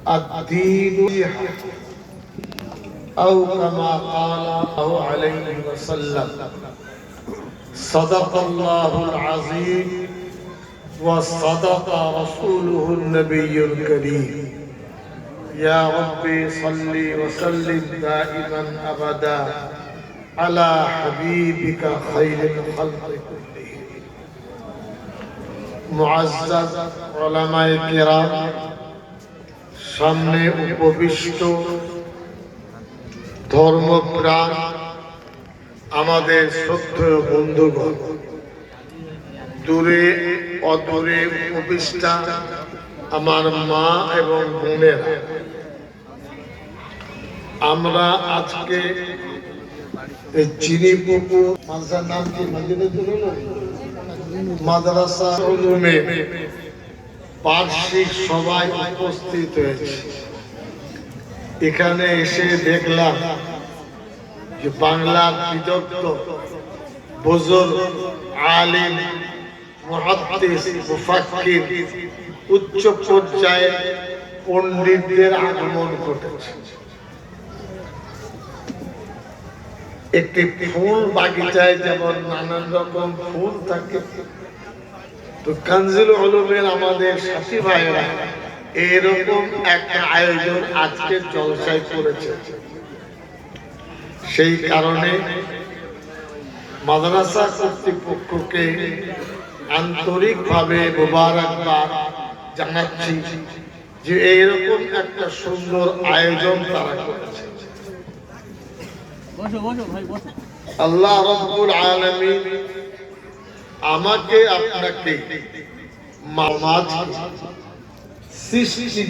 الدين أو كما قال الله عليه وسلم صدق الله العظيم وصدق رسوله النبي الكريم يا ربي صل وسلم دائما أبدا على حبيبك خير الخلق كلهم معزز علماء کرام সামনে উপবিষ্ট ধর্মপ্রাণ আমাদের শ্রদ্ধেয় বন্ধুগণ, দূরে অদূরে উপবিষ্ট আমার মা এবং বোনেরা, আমরা আজকে চিনিপুকুর মাদ্রাসার নাম কি? মাদ্রাসা উলুমে বার্ষিক সভায় উপস্থিত হয়েছে। এখানে এসে দেখলাম যে বাংলার বিদগ্ধ বুজুর্গ আলিম মুহাদ্দিস মুফাক্কির উচ্চ পর্যায়ের পণ্ডিতদের আগমন ঘটেছে। একটি ফুল বাগিচায় যেমন নানান রকম ফুল থাকে, তো কানজিল উলুমের আমাদের সাথী ভাইরা এরকম একটা আয়োজন আজকের জলসায় করেছে। সেই কারণে মাদ্রাসা কর্তৃপক্ষকে আন্তরিকভাবে মোবারকবাদ জানাচ্ছি যে এইরকম একটা সুন্দর আয়োজন তারা করেছে। আল্লাহ রাব্বুল আলামিন আমাকে আপনাকে মাঝে সৃষ্টি